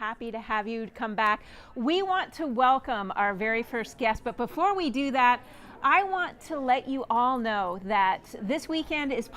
happy to have you come back. We want to welcome our very first guest, but before we do that, I want to let you all know that this weekend is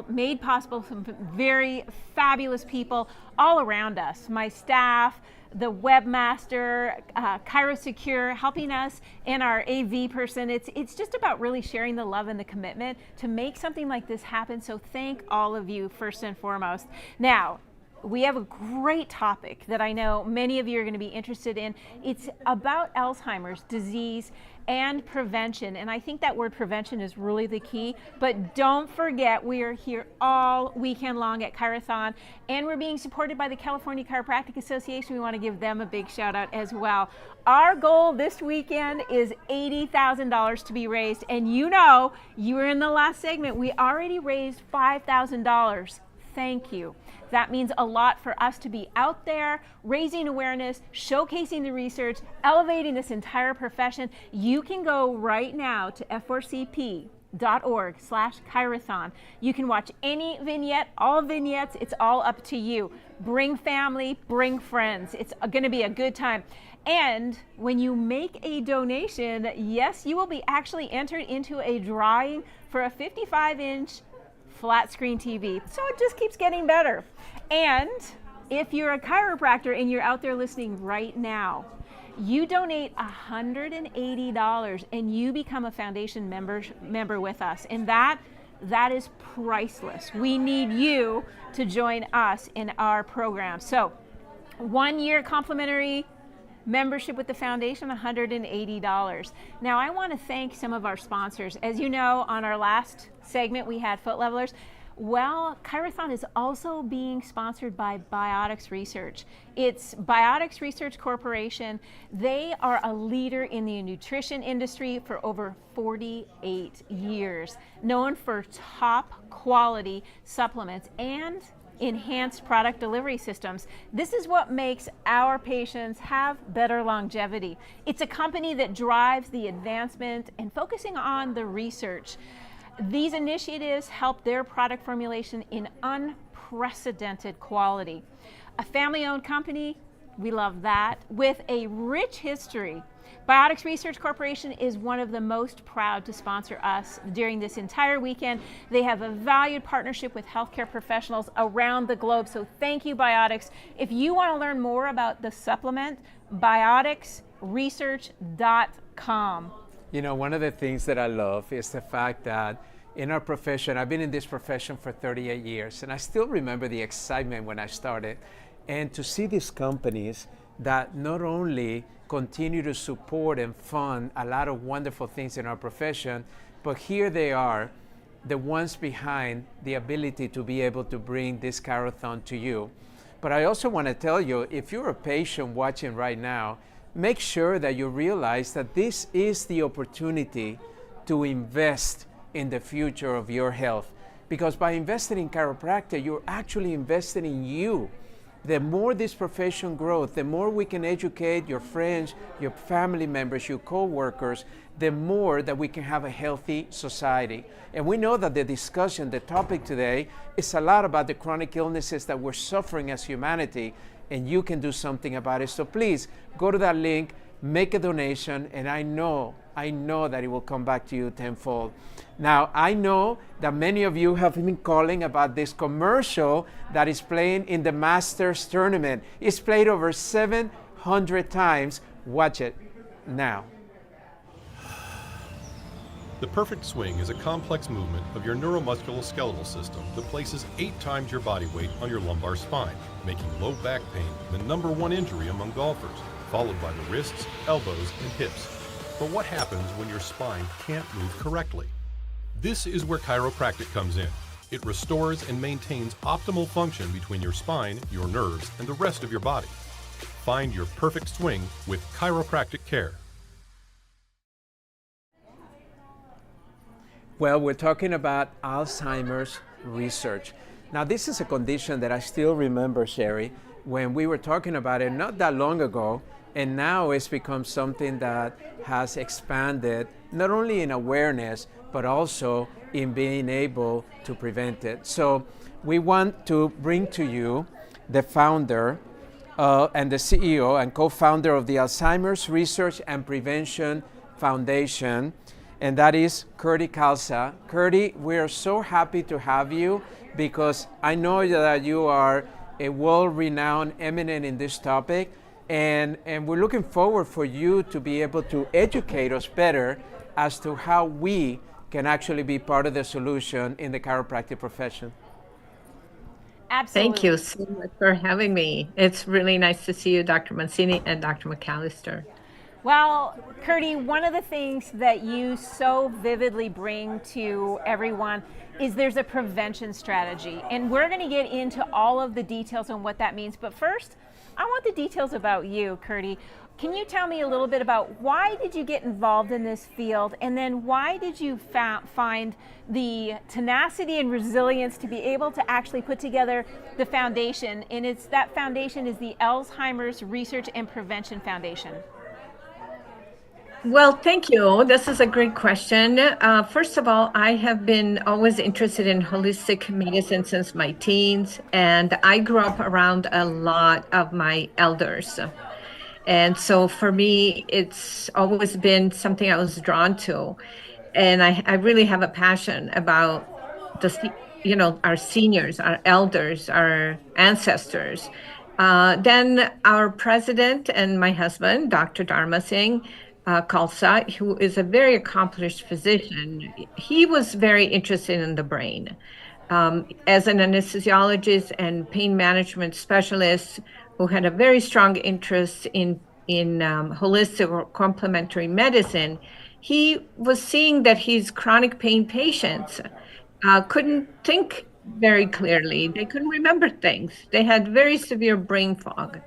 made possible from very fabulous people all around us. My staff, the webmaster, ChiroSecure helping us, and our AV person. It's just about really sharing the love and the commitment to make something like this happen. So thank all of you first and foremost. Now, we have a great topic that I know many of you are going to be interested in. It's about Alzheimer's disease and prevention. And I think that word prevention is really the key. But don't forget, we are here all weekend long at ChiroThon, and we're being supported by the California Chiropractic Association. We want to give them a big shout out as well. Our goal this weekend is $80,000 to be raised. And you know, you were in the last segment. We already raised $5,000. Thank you. That means a lot for us to be out there, raising awareness, showcasing the research, elevating this entire profession. You can go right now to f4cp.org/Chirothon. You can watch any vignette, all vignettes. It's all up to you. Bring family, bring friends. It's going to be a good time. And when you make a donation, yes, you will be actually entered into a drawing for a 55-inch flat screen TV. So it just keeps getting better. And if you're a chiropractor and you're out there listening right now, you donate $180 and you become a foundation member with us. And that is priceless. We need you to join us in our program. So 1 year complimentary membership with the foundation, $180. Now I want to thank some of our sponsors. As you know, on our last segment we had Foot Levelers. Well, ChiroThon is also being sponsored by Biotics Research. It's Biotics Research Corporation. They are a leader in the nutrition industry for over 48 years, known for top quality supplements and enhanced product delivery systems. This is what makes our patients have better longevity. It's a company that drives the advancement and focusing on the research. These initiatives help their product formulation in unprecedented quality. A family-owned company, we love that, with a rich history. Biotics Research Corporation is one of the most proud to sponsor us during this entire weekend. They have a valued partnership with healthcare professionals around the globe, so thank you, Biotics. If you want to learn more about the supplement, bioticsresearch.com. You know, one of the things that I love is the fact that in our profession, I've been in this profession for 38 years, and I still remember the excitement when I started. And to see these companies that not only continue to support and fund a lot of wonderful things in our profession, but here they are, the ones behind the ability to be able to bring this ChiroThon to you. But I also want to tell you, if you're a patient watching right now, make sure that you realize that this is the opportunity to invest in the future of your health. Because by investing in chiropractic, you're actually investing in you. The more this profession grows, the more we can educate your friends, your family members, your co-workers, the more that we can have a healthy society. And we know that the discussion, the topic today, is a lot about the chronic illnesses that we're suffering as humanity, and you can do something about it. So please go to that link, make a donation, and I know that it will come back to you tenfold. Now, I know that many of you have been calling about this commercial that is playing in the Masters tournament. It's played over 700 times. Watch it now. The perfect swing is a complex movement of your neuromusculoskeletal system that places 8 times your body weight on your lumbar spine, making low back pain the #1 injury among golfers, followed by the wrists, elbows, and hips. But what happens when your spine can't move correctly? This is where chiropractic comes in. It restores and maintains optimal function between your spine, your nerves, and the rest of your body. Find your perfect swing with chiropractic care. Well, we're talking about Alzheimer's research. Now, this is a condition that I still remember, Sherry, when we were talking about it not that long ago, and now it's become something that has expanded not only in awareness, but also in being able to prevent it. So we want to bring to you the founder and the CEO and co-founder of the Alzheimer's Research and Prevention Foundation, and that is Kirti Khalsa. Kirti, we are so happy to have you because I know that you are a world-renowned eminent in this topic, and we're looking forward for you to be able to educate us better as to how we can actually be part of the solution in the chiropractic profession. Absolutely. Thank you so much for having me. It's really nice to see you, Dr. Mancini and Dr. McAllister. Well, Kirti, one of the things that you so vividly bring to everyone is there's a prevention strategy. And we're going to get into all of the details on what that means. But first, I want the details about you, Kirti. Can you tell me a little bit about why did you get involved in this field, and then why did you find the tenacity and resilience to be able to actually put together the foundation? And that foundation is the Alzheimer's Research and Prevention Foundation. Well, thank you. This is a great question. First of all, I have been always interested in holistic medicine since my teens, and I grew up around a lot of my elders. And so for me, it's always been something I was drawn to. And I really have a passion about our seniors, our elders, our ancestors. Then our president and my husband, Dr. Dharma Singh Khalsa, who is a very accomplished physician, he was very interested in the brain. As an anesthesiologist and pain management specialist, who had a very strong interest in holistic or complementary medicine, he was seeing that his chronic pain patients couldn't think very clearly. They couldn't remember things. They had very severe brain fog.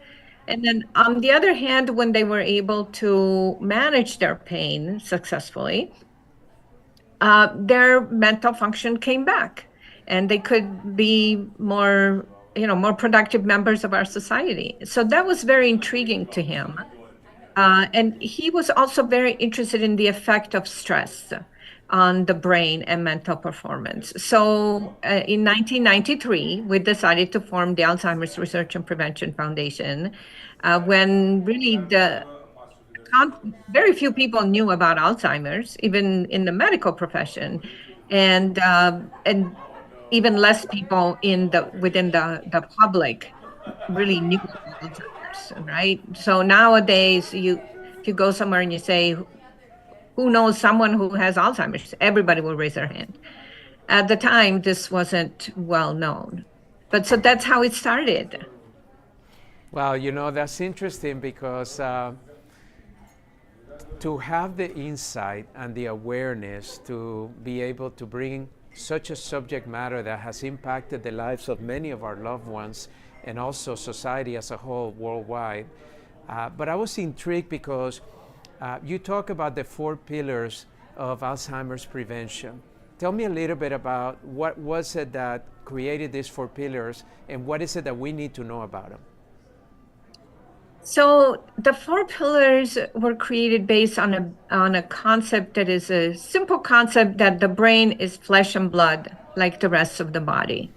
And then on the other hand, when they were able to manage their pain successfully, their mental function came back, and they could be more productive members of our society. So that was very intriguing to him. And he was also very interested in the effect of stress on the brain and mental performance. So in 1993, we decided to form the Alzheimer's Research and Prevention Foundation, when really very few people knew about Alzheimer's, even in the medical profession, and even less people within the public really knew about Alzheimer's, right? So nowadays, if you go somewhere and you say, who knows someone who has Alzheimer's, everybody will raise their hand. At the time, this wasn't well known. But so that's how it started. Well, that's interesting because to have the insight and the awareness to be able to bring such a subject matter that has impacted the lives of many of our loved ones and also society as a whole worldwide. But I was intrigued because you talk about the 4 pillars of Alzheimer's prevention. Tell me a little bit about what was it that created these 4 pillars, and what is it that we need to know about them? So the 4 pillars were created based on a concept that is a simple concept that the brain is flesh and blood like the rest of the body.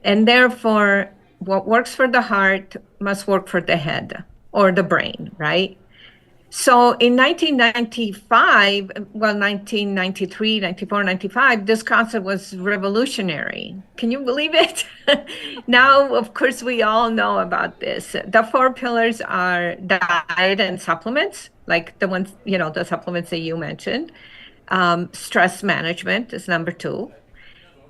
And therefore, what works for the heart must work for the head or the brain, right? So in 1995, 1993, 94, 95, this concept was revolutionary. Can you believe it? Now, of course, we all know about this. The 4 pillars are diet and supplements, like the ones, the supplements that you mentioned. Stress management is number 2.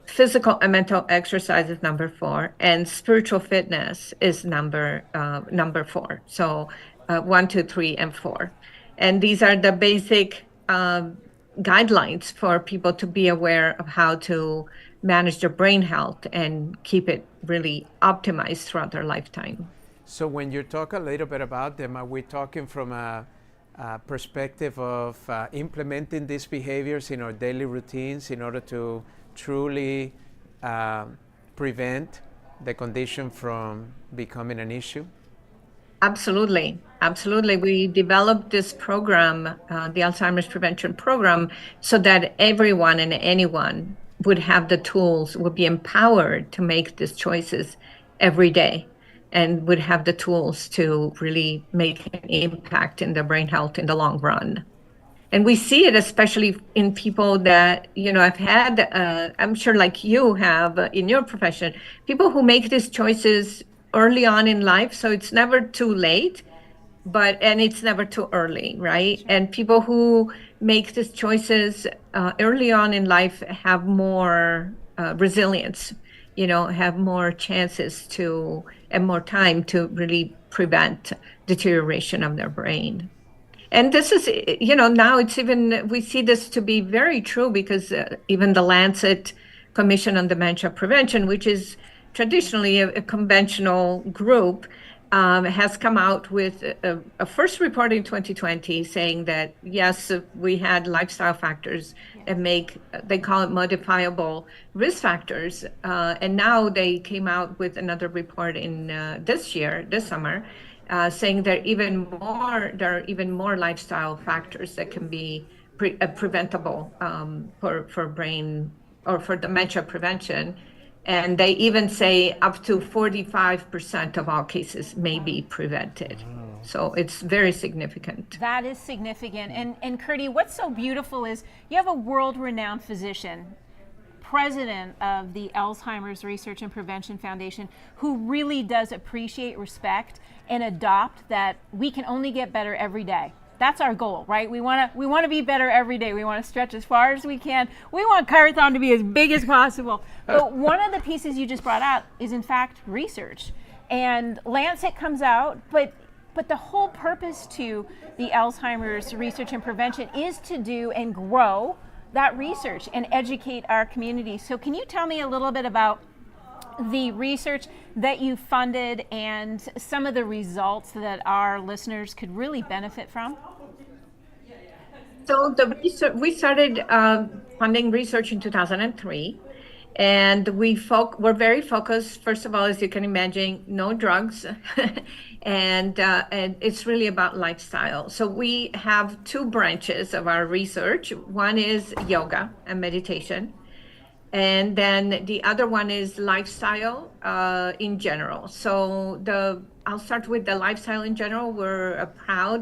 Physical and mental exercise is number 4, and spiritual fitness is number 4. So 1, 2, 3, and 4. And these are the basic guidelines for people to be aware of how to manage their brain health and keep it really optimized throughout their lifetime. So when you talk a little bit about them, are we talking from a perspective of implementing these behaviors in our daily routines in order to truly prevent the condition from becoming an issue? Absolutely. Absolutely. We developed this program, the Alzheimer's Prevention Program, so that everyone and anyone would have the tools, would be empowered to make these choices every day. and would have the tools to really make an impact in their brain health in the long run. And we see it especially in people that, I've had, I'm sure like you have in your profession, people who make these choices early on in life. So it's never too late, and it's never too early, right? And people who make these choices early on in life have more resilience, have more chances and more time to really prevent deterioration of their brain. And this is, now we see this to be very true because even the Lancet Commission on Dementia Prevention, which is traditionally a conventional group, has come out with a first report in 2020 saying that, yes, we had lifestyle factors that they call it modifiable risk factors. And now they came out with another report in this summer, saying there are even more lifestyle factors that can be preventable for brain or for dementia prevention. And they even say up to 45% of all cases may be prevented. Wow. So it's very significant. That is significant. And Kirti, what's so beautiful is you have a world-renowned physician, president of the Alzheimer's Research and Prevention Foundation, who really does appreciate, respect, and adopt that we can only get better every day. That's our goal, right? We want to be better every day. We want to stretch as far as we can. We want ChiroThon to be as big as possible. But one of the pieces you just brought out is, in fact, research. And Lancet comes out, but the whole purpose to the Alzheimer's Research and Prevention is to do and grow that research and educate our community. So can you tell me a little bit about the research that you funded and some of the results that our listeners could really benefit from? So we started funding research in 2003, and we're very focused. First of all, as you can imagine, no drugs, and it's really about lifestyle. So we have two branches of our research. One is yoga and meditation, and then the other one is lifestyle in general. So I'll start with the lifestyle in general. We're a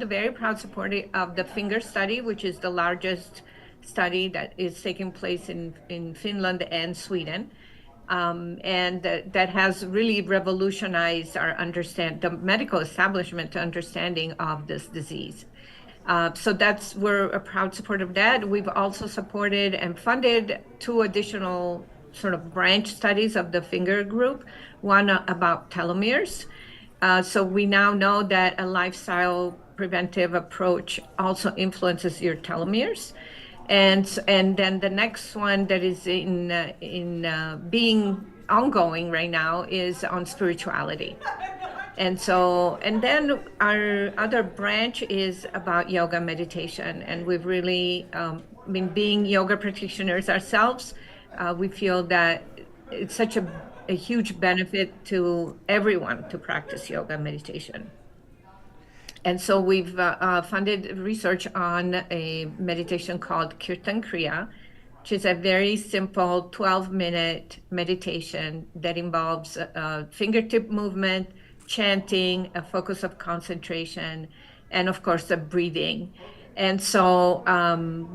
very proud supporter of the FINGER study, which is the largest study that is taking place in Finland and Sweden. And that has really revolutionized the medical establishment understanding of this disease. So we're a proud supporter of that. We've also supported and funded two additional sort of branch studies of the FINGER group, one about telomeres. So we now know that a lifestyle preventive approach also influences your telomeres. And then the next one that is being ongoing right now is on spirituality. And then our other branch is about yoga meditation. And we've really being yoga practitioners ourselves, we feel that it's such a huge benefit to everyone to practice yoga meditation. And so we've funded research on a meditation called Kirtan Kriya, which is a very simple 12-minute meditation that involves fingertip movement, chanting, a focus of concentration, and of course the breathing. And so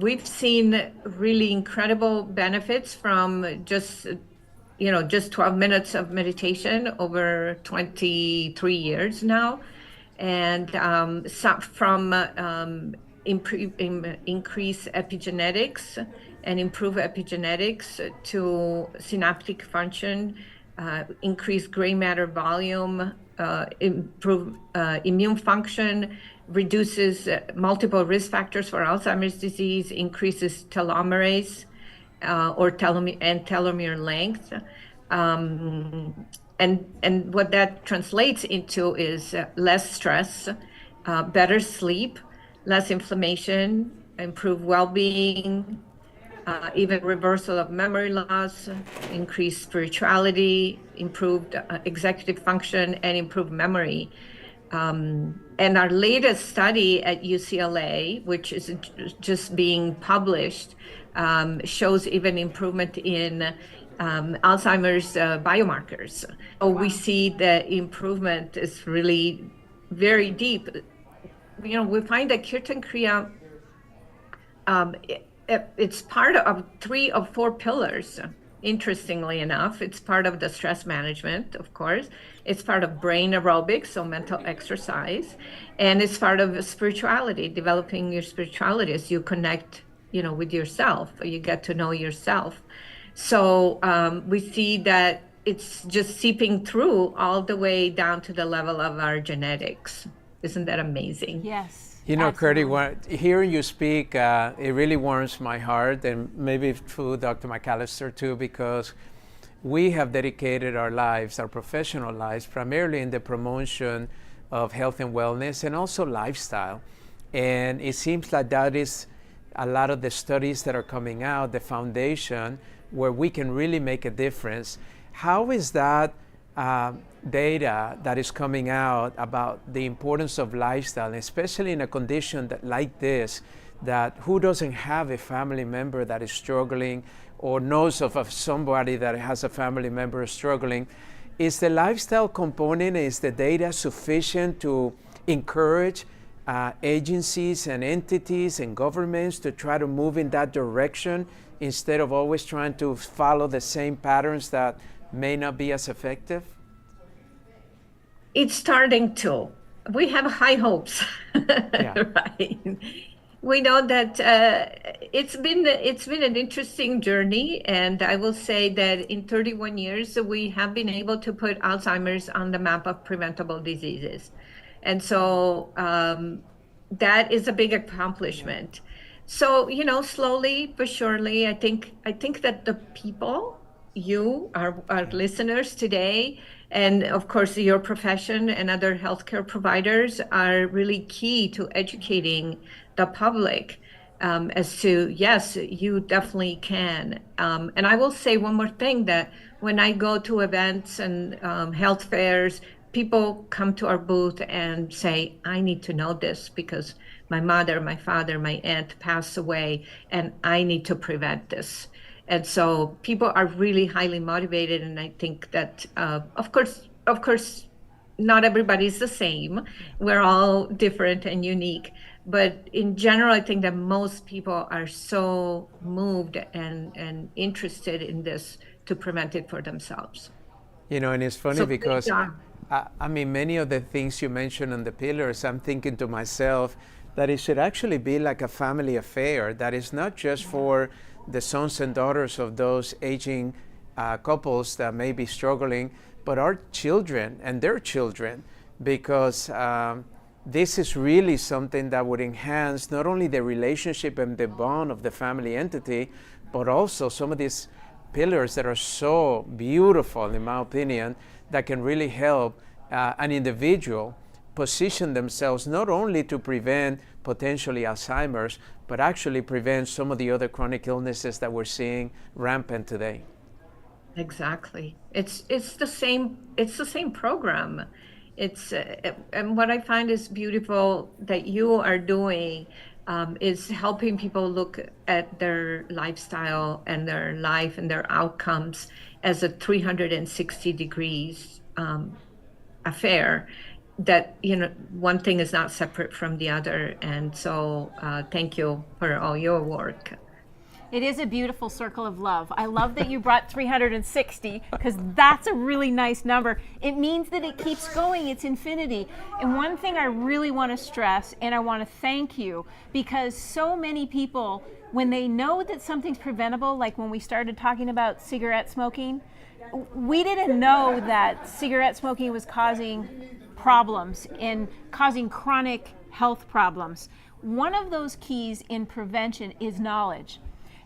we've seen really incredible benefits from just 12 minutes of meditation over 23 years now. And from increase epigenetics and improve epigenetics to synaptic function, increase gray matter volume, improve immune function, reduces multiple risk factors for Alzheimer's disease, increases telomerase and telomere length. And what that translates into is less stress, better sleep, less inflammation, improved well-being, even reversal of memory loss, increased spirituality, improved executive function, and improved memory. And our latest study at UCLA, which is just being published, shows even improvement in Alzheimer's biomarkers. So we see the improvement is really very deep. We find that Kirtan Kriya, it's part of 3 of 4 pillars. Interestingly enough, it's part of the stress management, of course. It's part of brain aerobics, so mental exercise, and it's part of spirituality, developing your spirituality as you connect, with yourself. You get to know yourself. So we see that it's just seeping through all the way down to the level of our genetics. Isn't that amazing? Yes. Kirti, hearing you speak, it really warms my heart, and maybe through Dr. McAllister too, because we have dedicated our lives, our professional lives, primarily in the promotion of health and wellness and also lifestyle. And it seems like that is a lot of the studies that are coming out, the foundation where we can really make a difference. How is that data that is coming out about the importance of lifestyle, especially in a condition like this, that who doesn't have a family member that is struggling or knows of somebody that has a family member struggling? Is the lifestyle component, is the data sufficient to encourage agencies and entities and governments to try to move in that direction instead of always trying to follow the same patterns that may not be as effective? It's starting to. We have high hopes, right? We know that it's been an interesting journey, and I will say that in 31 years we have been able to put Alzheimer's on the map of preventable diseases, and so that is a big accomplishment. So slowly but surely, I think that the people, our listeners today, and of course your profession and other healthcare providers are really key to educating the public as to, yes, you definitely can. And I will say one more thing, that when I go to events and health fairs, people come to our booth and say, I need to know this because my mother, my father, my aunt passed away, and I need to prevent this. And so people are really highly motivated, and I think that, of course, not everybody's the same. We're all different and unique. But in general, I think that most people are so moved and interested in this to prevent it for themselves. And it's funny because, many of the things you mentioned on the pillars, I'm thinking to myself that it should actually be like a family affair, that is not just for the sons and daughters of those aging couples that may be struggling, but our children and their children, because this is really something that would enhance not only the relationship and the bond of the family entity, but also some of these pillars that are so beautiful, in my opinion, that can really help an individual position themselves not only to prevent potentially Alzheimer's, but actually prevent some of the other chronic illnesses that we're seeing rampant today. Exactly. It's the same program. And what I find is beautiful that you are doing is helping people look at their lifestyle and their life and their outcomes as a 360 degrees affair, that one thing is not separate from the other. And so thank you for all your work. It is a beautiful circle of love. I love that you brought 360, because that's a really nice number. It means that it keeps going, it's infinity. And one thing I really want to stress, and I want to thank you, because so many people, when they know that something's preventable, like when we started talking about cigarette smoking, we didn't know that cigarette smoking was causing problems and causing chronic health problems. One of those keys in prevention is knowledge.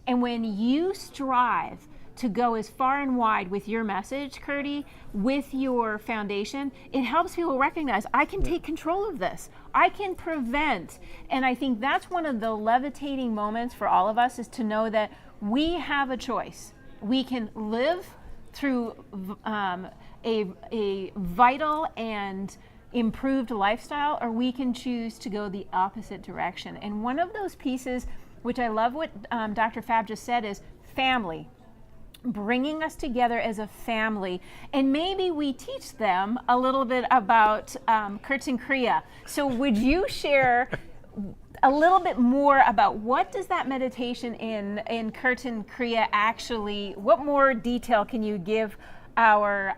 And when you strive to go as far and wide with your message, Kirti, with your foundation, it helps people recognize, I can take control of this. I can prevent. And I think that's one of the levitating moments for all of us, is to know that we have a choice. We can live through a vital and improved lifestyle, or we can choose to go the opposite direction. And one of those pieces, which I love what Dr. Fab just said, is family. bringing us together as a family, and maybe we teach them a little bit about Kirti Kriya. So would you share a little bit more about what does that meditation in Kirti Kriya actually, what more detail can you give our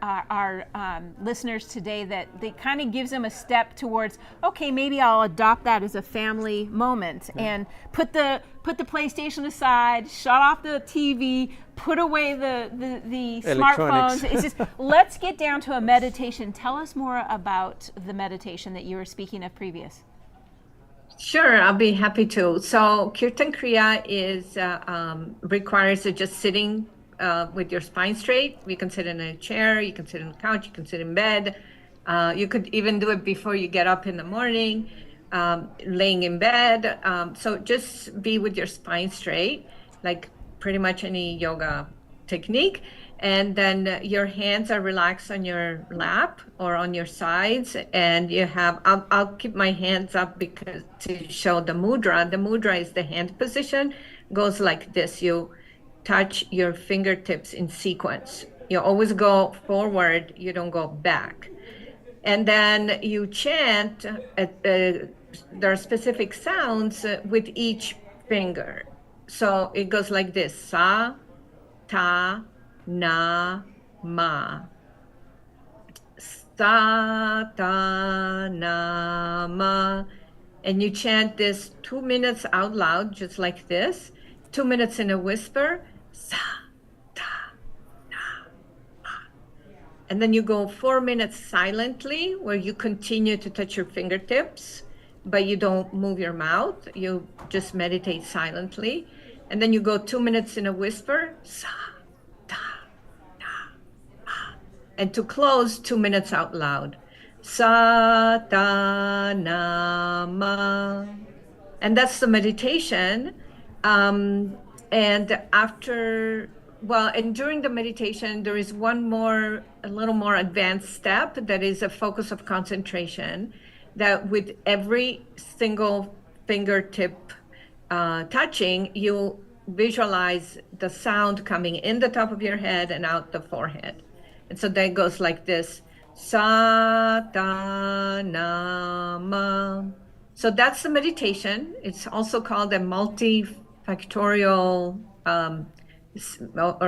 listeners today that kind of gives them a step towards, okay, maybe I'll adopt that as a family moment and put the PlayStation aside, shut off the TV, put away the smartphones. It's just, let's get down to a meditation. Tell us more about the meditation that you were speaking of previous. Sure, I'll be happy to. So Kirtan Kriya requires just sitting with your spine straight. You can sit in a chair, you can sit on the couch, you can sit in bed. You could even do it before you get up in the morning, laying in bed. So just be with your spine straight, like pretty much any yoga technique. And then your hands are relaxed on your lap or on your sides. And you have, I'll keep my hands up because to show the mudra. The mudra is the hand position, goes like this. You touch your fingertips in sequence. You always go forward, you don't go back. And then you chant, there are specific sounds with each finger. So it goes like this: sa, ta, na, ma. Sa, ta, na, ma. And you chant this 2 minutes out loud, just like this. 2 minutes in a whisper. Sa, ta, na, ma. And then you go 4 minutes silently, where you continue to touch your fingertips, but you don't move your mouth. You just meditate silently. And then you go 2 minutes in a whisper. Sa, ta, na, ma. And to close, 2 minutes out loud. Sa, ta, na, ma. And that's the meditation. And after, and during the meditation, there is a little more advanced step that is a focus of concentration, that with every single fingertip touching, you visualize the sound coming in the top of your head and out the forehead. And so that goes like this: sa, ta, na, ma. So that's the meditation. It's also called a multifactorial or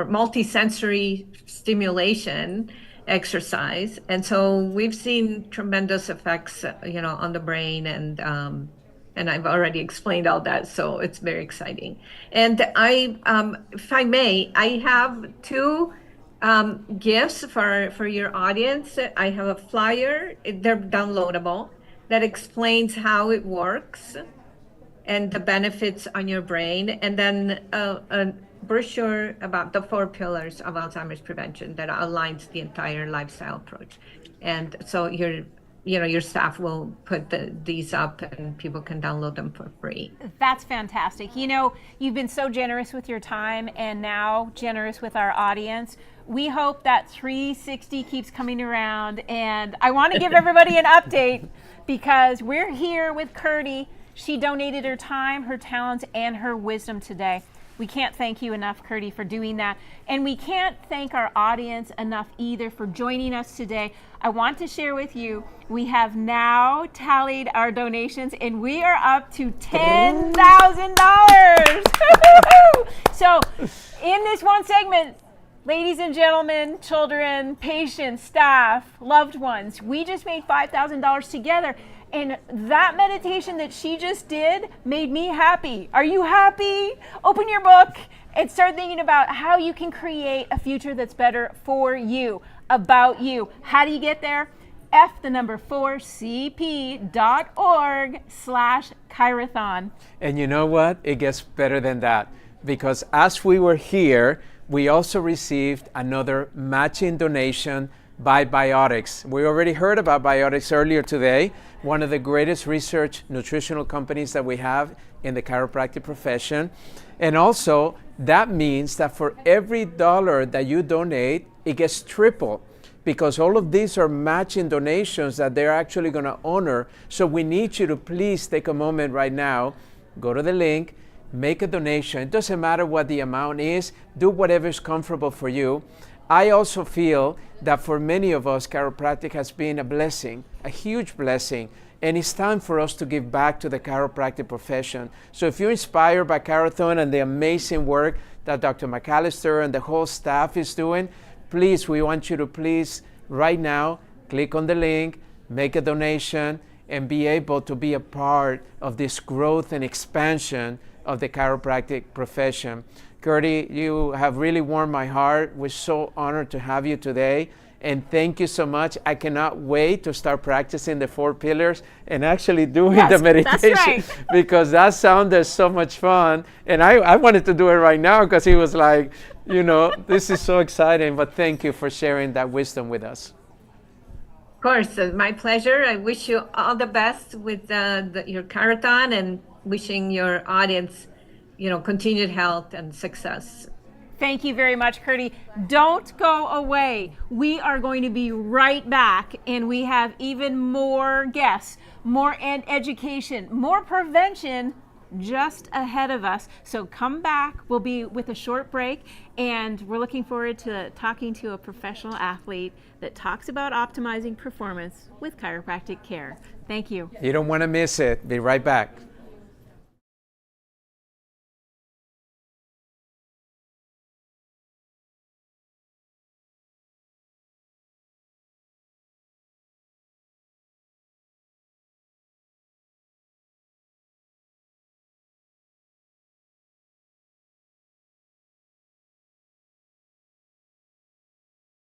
multisensory stimulation exercise. And so we've seen tremendous effects, on the brain, and I've already explained all that, so it's very exciting. And if I may, I have two gifts for your audience. I have a flyer, they're downloadable, that explains how it works and the benefits on your brain, and then a brochure about the 4 pillars of Alzheimer's prevention that outlines the entire lifestyle approach. And so your staff will put these up and people can download them for free. That's fantastic. You've been so generous with your time and now generous with our audience. We hope that 360 keeps coming around, and I want to give everybody an update because we're here with Kirti. She donated her time, her talents, and her wisdom today. We can't thank you enough, Kirti, for doing that. And we can't thank our audience enough either for joining us today. I want to share with you, we have now tallied our donations and we are up to $10,000. So in this one segment, ladies and gentlemen, children, patients, staff, loved ones, we just made $5,000 together. And that meditation that she just did made me happy. Are you happy? Open your book and start thinking about how you can create a future that's better for you, about you. How do you get there? F4CP.org/ChiroThon. And you know what? It gets better than that, because as we were here, we also received another matching donation by Biotics. We already heard about Biotics earlier today, one of the greatest research nutritional companies that we have in the chiropractic profession. And also, that means that for every dollar that you donate, it gets triple, because all of these are matching donations that they're actually going to honor. So we need you to please take a moment right now, go to the link, make a donation. It doesn't matter what the amount is, do whatever is comfortable for you. I also feel that for many of us, chiropractic has been a blessing, a huge blessing, and it's time for us to give back to the chiropractic profession. So if you're inspired by ChiroThon and the amazing work that Dr. McAllister and the whole staff is doing, please, we want you to please, right now, click on the link, make a donation, and be able to be a part of this growth and expansion of the chiropractic profession. Kirti, you have really warmed my heart. We're so honored to have you today. And thank you so much. I cannot wait to start practicing the 4 pillars and actually doing the meditation. That's right. Because that sounded so much fun. And I wanted to do it right now because he was like, you know, this is so exciting. But thank you for sharing that wisdom with us. Of course, my pleasure. I wish you all the best with your ChiroThon, and wishing your audience, continued health and success. Thank you very much, Kirti. Don't go away. We are going to be right back, and we have even more guests, more education, more prevention just ahead of us. So come back. We'll be with a short break, and we're looking forward to talking to a professional athlete that talks about optimizing performance with chiropractic care. Thank you. You don't want to miss it. Be right back.